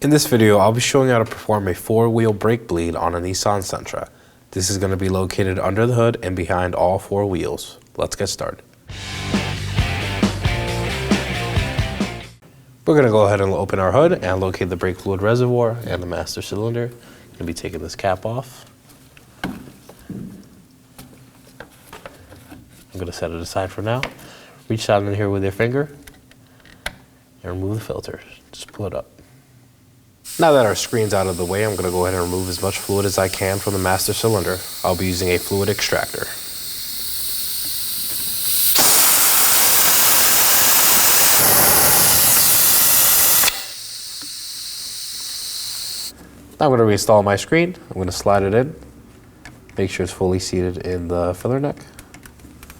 In this video, I'll be showing how to perform a 4-wheel brake bleed on a Nissan Sentra. This is going to be located under the hood and behind all 4 wheels. Let's get started. We're going to go ahead and open our hood and locate the brake fluid reservoir and the master cylinder. I'm going to be taking this cap off. I'm going to set it aside for now. Reach down in here with your finger and remove the filter. Just pull it up. Now that our screen's out of the way, I'm going to go ahead and remove as much fluid as I can from the master cylinder. I'll be using a fluid extractor. Now I'm going to reinstall my screen. I'm going to slide it in. Make sure it's fully seated in the filler neck.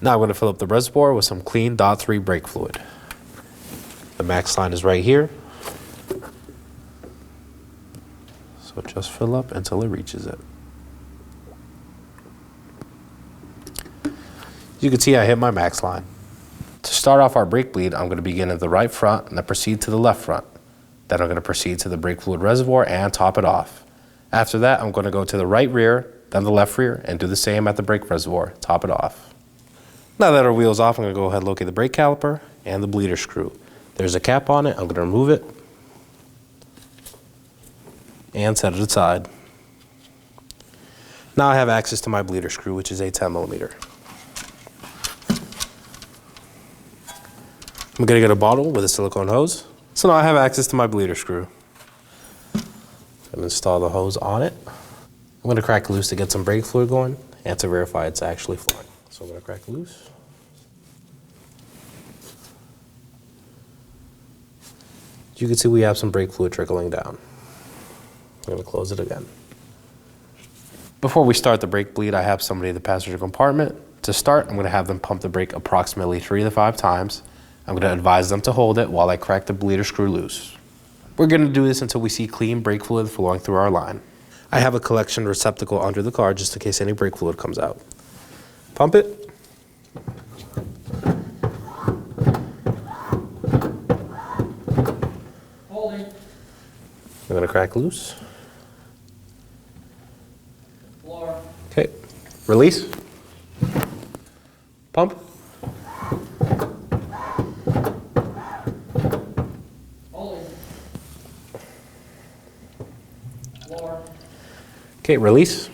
Now I'm going to fill up the reservoir with some clean .3 brake fluid. The max line is right here. So just fill up until it reaches it. You can see I hit my max line. To start off our brake bleed, I'm going to begin at the right front and then proceed to the left front. Then I'm going to proceed to the brake fluid reservoir and top it off. After that, I'm going to go to the right rear, then the left rear, and do the same at the brake reservoir, top it off. Now that our wheel's off, I'm going to go ahead and locate the brake caliper and the bleeder screw. There's a cap on it. I'm going to remove it and set it aside. Now I have access to my bleeder screw, which is a 10mm. I'm going to get a bottle with a silicone hose. So now I have access to my bleeder screw. I'm install the hose on it. I'm going to crack loose to get some brake fluid going and to verify it's actually flowing. So I'm going to crack loose. You can see we have some brake fluid trickling down. I'm going to close it again. Before we start the brake bleed, I have somebody in the passenger compartment. To start, I'm going to have them pump the brake approximately 3 to 5 times. I'm going to advise them to hold it while I crack the bleeder screw loose. We're going to do this until we see clean brake fluid flowing through our line. I have a collection receptacle under the car just in case any brake fluid comes out. Pump it. Holding. I'm going to crack loose. Floor. Okay. Release. Pump. Holding. Floor. Okay, release.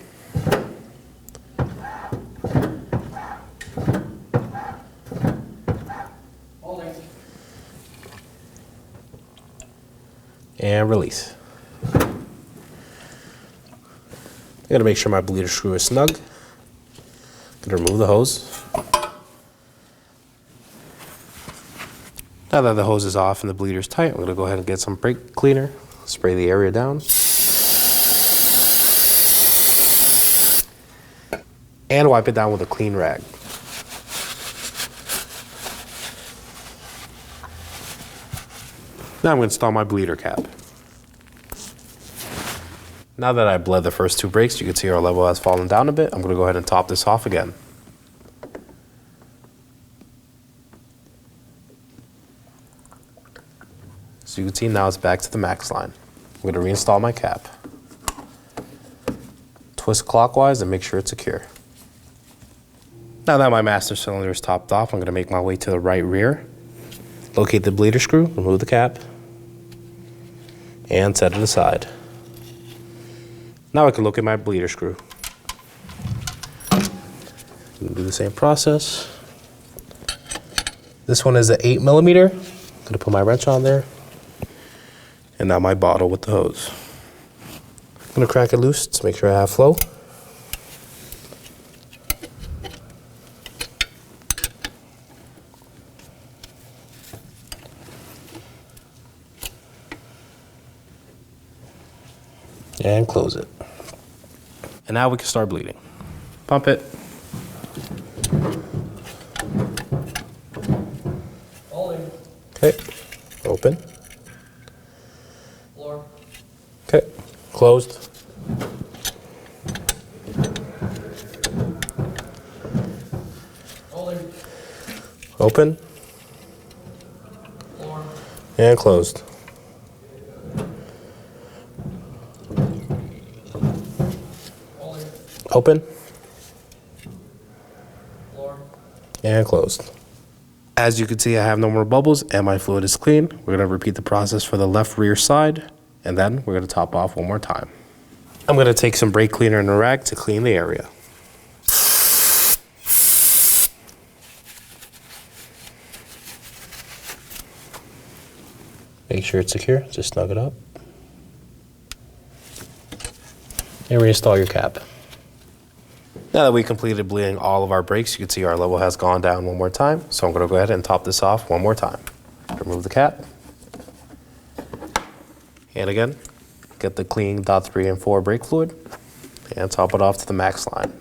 Holding. And release. I gotta make sure my bleeder screw is snug. Gonna remove the hose. Now that the hose is off and the bleeder is tight, I'm gonna go ahead and get some brake cleaner, spray the area down. And wipe it down with a clean rag. Now I'm going to install my bleeder cap. Now that I bled the first 2 brakes, you can see our level has fallen down a bit. I'm going to go ahead and top this off again. So you can see now it's back to the max line. I'm going to reinstall my cap. Twist clockwise and make sure it's secure. Now that my master cylinder is topped off, I'm going to make my way to the right rear. Locate the bleeder screw, remove the cap, and set it aside. Now I can look at my bleeder screw. Do the same process. This one is an 8mm. I'm going to put my wrench on there. And now my bottle with the hose. I'm going to crack it loose to make sure I have flow. And close it. And now we can start bleeding. Pump it. Holding. Okay. Open. Floor. Okay. Closed. Holding. Open. Floor. And closed. Open Lower. and closed. As you can see, I have no more bubbles and my fluid is clean. We're going to repeat the process for the left rear side, and then we're going to top off one more time. I'm going to take some brake cleaner and a rag to clean the area. Make sure it's secure, just snug it up. And reinstall your cap. Now that we completed bleeding all of our brakes, you can see our level has gone down one more time. So I'm going to go ahead and top this off one more time. Remove the cap. And again, get the clean .3 and 4 brake fluid and top it off to the max line.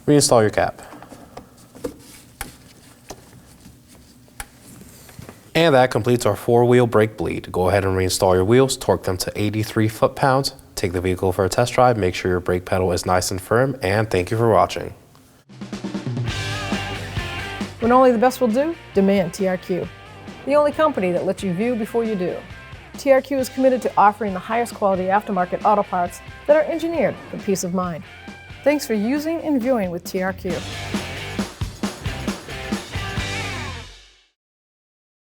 Reinstall your cap. And that completes our 4-wheel brake bleed. Go ahead and reinstall your wheels, torque them to 83 foot-pounds, take the vehicle for a test drive, make sure your brake pedal is nice and firm, and thank you for watching. When only the best will do, demand TRQ. The only company that lets you view before you do. TRQ is committed to offering the highest quality aftermarket auto parts that are engineered for peace of mind. Thanks for using and viewing with TRQ.